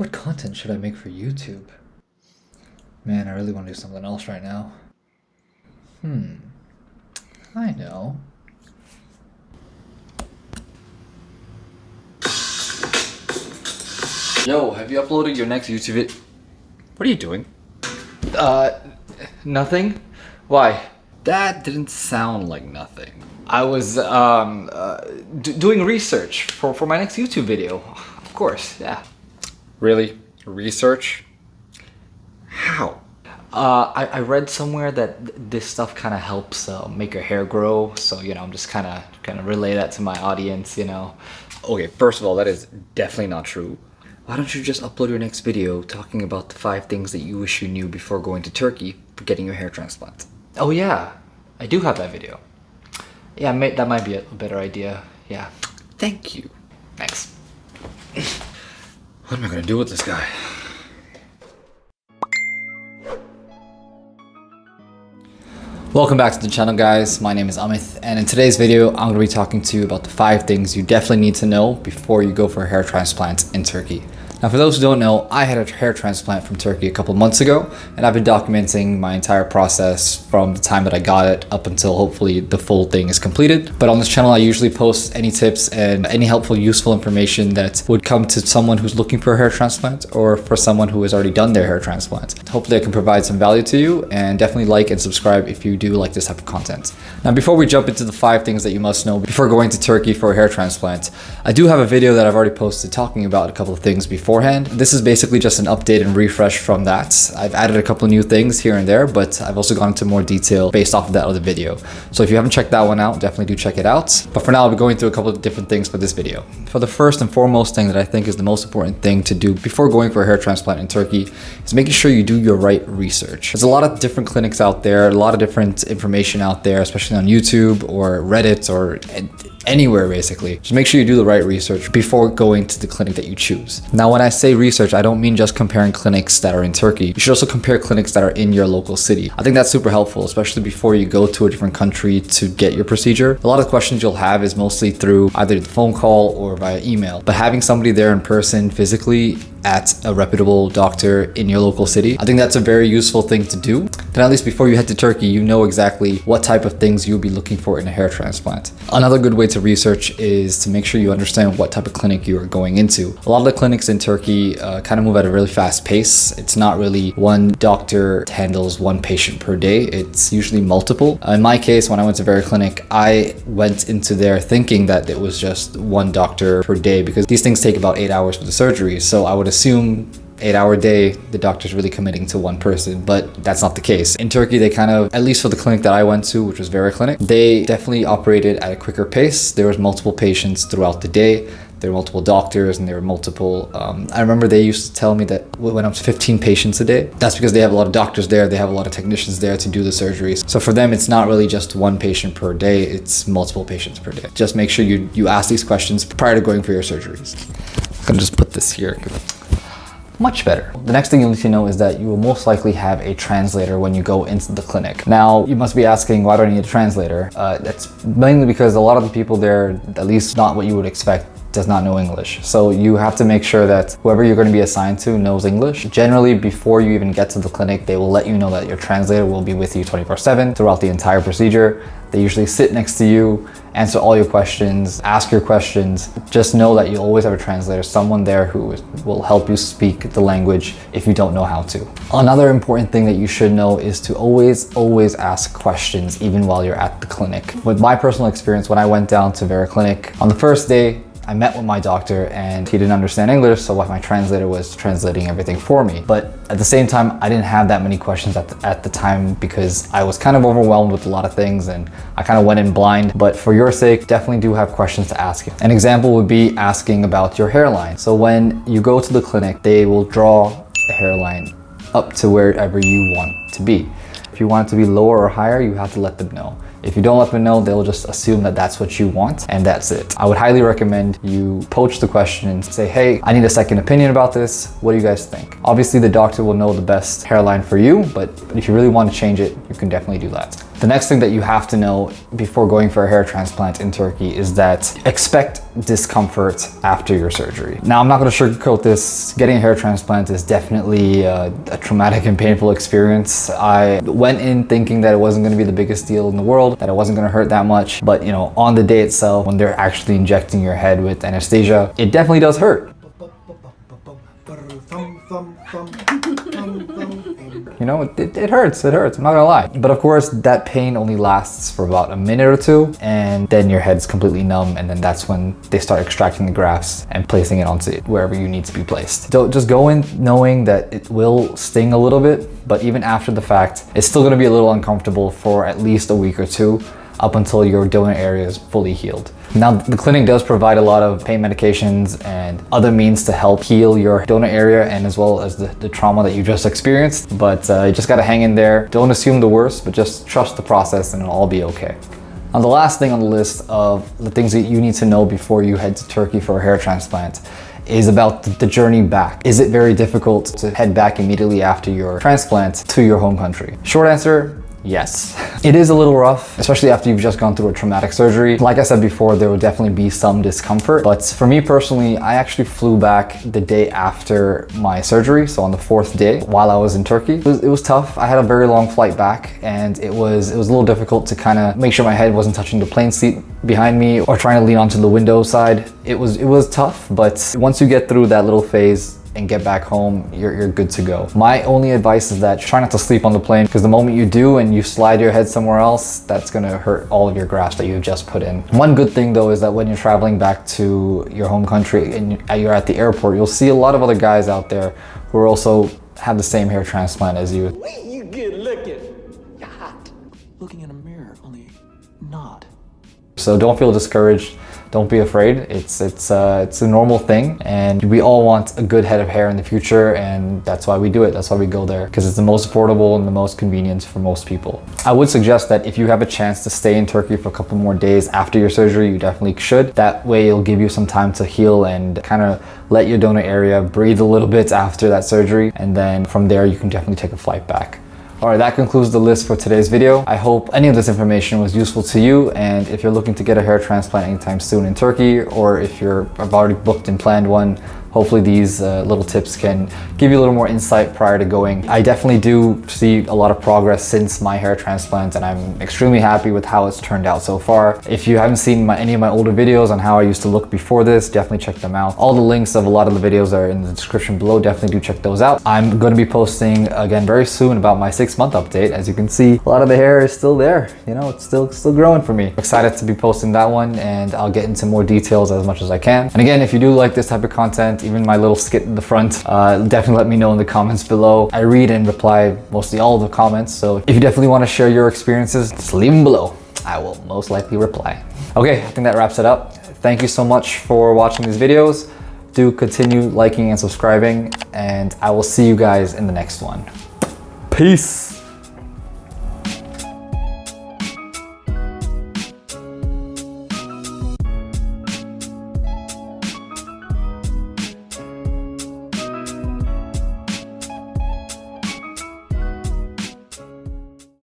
What content should I make for YouTube? Man, I really want to do something else right now. I know. Yo, have you uploaded your next YouTube video? What are you doing? Nothing? Why? That didn't sound like nothing. I was, doing research for my next YouTube video. Of course, yeah. Really? Research? How? I read somewhere that this stuff kind of helps make your hair grow. So, you know, I'm just kind of relay that to my audience, you know. Okay, first of all, that is definitely not true. Why don't you just upload your next video talking about the 5 things that you wish you knew before going to Turkey for getting your hair transplant? Oh yeah, I do have that video. Yeah, that might be a better idea. Yeah. Thank you. Thanks. What am I gonna do with this guy? Welcome back to the channel, guys. My name is Amit, and in today's video, I'm gonna be talking to you about the 5 things you definitely need to know before you go for a hair transplant in Turkey. Now, for those who don't know, I had a hair transplant from Turkey a couple months ago, and I've been documenting my entire process from the time that I got it up until hopefully the full thing is completed. But on this channel, I usually post any tips and any helpful, useful information that would come to someone who's looking for a hair transplant or for someone who has already done their hair transplant. Hopefully I can provide some value to you, and definitely like and subscribe if you do like this type of content. Now, before we jump into the 5 things that you must know before going to Turkey for a hair transplant, I do have a video that I've already posted talking about a couple of things beforehand. This is basically just an update and refresh from that. I've added a couple of new things here and there, but I've also gone into more detail based off of that other video. So if you haven't checked that one out, definitely do check it out. But for now, I'll be going through a couple of different things for this video. For the first and foremost thing that I think is the most important thing to do before going for a hair transplant in Turkey is making sure you do your right research. There's a lot of different clinics out there, a lot of different information out there, especially on YouTube or Reddit or anywhere basically. Just make sure you do the right research before going to the clinic that you choose. Now, when I say research, I don't mean just comparing clinics that are in Turkey. You should also compare clinics that are in your local city. I think that's super helpful, especially before you go to a different country to get your procedure. A lot of questions you'll have is mostly through either the phone call or via email, but having somebody there in person physically at a reputable doctor in your local city, I think that's a very useful thing to do. Then at least before you head to Turkey, you know exactly what type of things you'll be looking for in a hair transplant. Another good way to research is to make sure you understand what type of clinic you are going into. A lot of the clinics in Turkey kind of move at a really fast pace. It's not really one doctor handles one patient per day. It's usually multiple. In my case, when I went to Vera Clinic, I went into there thinking that it was just one doctor per day because these things take about 8 hours for the surgery. So I would assume 8-hour day, the doctor's really committing to one person, but that's not the case. In Turkey, they kind of, at least for the clinic that I went to, which was Vera Clinic, they definitely operated at a quicker pace. There was multiple patients throughout the day. There were multiple doctors and there were multiple, I remember they used to tell me that when I'm 15 patients a day, that's because they have a lot of doctors there, they have a lot of technicians there to do the surgeries. So for them, it's not really just one patient per day, it's multiple patients per day. Just make sure you ask these questions prior to going for your surgeries. I'm gonna just put this here. Much better. The next thing you'll need to know is that you will most likely have a translator when you go into the clinic. Now, you must be asking, why do I need a translator? That's mainly because a lot of the people there, at least not what you would expect, does not know English. So you have to make sure that whoever you're going to be assigned to knows English. Generally, before you even get to the clinic, they will let you know that your translator will be with you 24/7 throughout the entire procedure. They usually sit next to you, answer all your questions, ask your questions. Just know that you always have a translator, someone there who will help you speak the language if you don't know how to. Another important thing that you should know is to always ask questions even while you're at the clinic. With my personal experience, when I went down to Vera Clinic, on the first day, I met with my doctor and he didn't understand English, so my translator was translating everything for me. But at the same time, I didn't have that many questions at the time because I was kind of overwhelmed with a lot of things and I kind of went in blind. But for your sake, definitely do have questions to ask him. An example would be asking about your hairline. So when you go to the clinic, they will draw a hairline up to wherever you want it to be. If you want it to be lower or higher, you have to let them know. If you don't let them know, they'll just assume that that's what you want and that's it. I would highly recommend you poach the question and say, hey, I need a second opinion about this. What do you guys think? Obviously, the doctor will know the best hairline for you, but if you really want to change it, you can definitely do that. The next thing that you have to know before going for a hair transplant in Turkey is that expect discomfort after your surgery. Now, I'm not gonna sugarcoat this. Getting a hair transplant is definitely a traumatic and painful experience. I went in thinking that it wasn't gonna be the biggest deal in the world, that it wasn't gonna hurt that much. But you know, on the day itself, when they're actually injecting your head with anesthesia, it definitely does hurt. You know, it hurts, I'm not gonna lie. But of course, that pain only lasts for about a minute or two, and then your head's completely numb, and then that's when they start extracting the grafts and placing it onto wherever you need to be placed. So just go in knowing that it will sting a little bit, but even after the fact, it's still gonna be a little uncomfortable for at least a week or two, up until your donor area is fully healed. Now, the clinic does provide a lot of pain medications and other means to help heal your donor area and as well as the trauma that you just experienced, but you just gotta hang in there. Don't assume the worst, but just trust the process and it'll all be okay. Now, the last thing on the list of the things that you need to know before you head to Turkey for a hair transplant is about the journey back. Is it very difficult to head back immediately after your transplant to your home country? Short answer, yes. It is a little rough, especially after you've just gone through a traumatic surgery. Like I said before, there will definitely be some discomfort, but for me personally, I actually flew back the day after my surgery, so on the 4th day while I was in Turkey. It was tough. I had a very long flight back, and it was a little difficult to kind of make sure my head wasn't touching the plane seat behind me or trying to lean onto the window side. It was tough, but once you get through that little phase and get back home, you're good to go. My only advice is that try not to sleep on the plane, because the moment you do and you slide your head somewhere else, that's gonna hurt all of your grafts that you've just put in. One good thing though is that when you're traveling back to your home country and you're at the airport, you'll see a lot of other guys out there who are also have the same hair transplant as you. Wait, you good looking. You're hot. Looking in a mirror, only not. So don't feel discouraged. Don't be afraid. It's a normal thing, and we all want a good head of hair in the future, and that's why we do it. That's why we go there, because it's the most affordable and the most convenient for most people. I would suggest that if you have a chance to stay in Turkey for a couple more days after your surgery, you definitely should. That way it'll give you some time to heal and kind of let your donor area breathe a little bit after that surgery, and then from there you can definitely take a flight back. All right, that concludes the list for today's video. I hope any of this information was useful to you, and if you're looking to get a hair transplant anytime soon in Turkey, or if you've already booked and planned one, hopefully these little tips can give you a little more insight prior to going. I definitely do see a lot of progress since my hair transplant, and I'm extremely happy with how it's turned out so far. If you haven't seen any of my older videos on how I used to look before this, definitely check them out. All the links of a lot of the videos are in the description below. Definitely do check those out. I'm going to be posting again very soon about my 6-month update. As you can see, a lot of the hair is still there. You know, it's still growing for me. I'm excited to be posting that one, and I'll get into more details as much as I can. And again, if you do like this type of content, even my little skit in the front, definitely let me know in the comments below. I read and reply mostly all of the comments, so if you definitely want to share your experiences, just leave them below. I will most likely reply. Okay, I think that wraps it up. Thank you so much for watching these videos. Do continue liking and subscribing, and I will see you guys in the next one. Peace.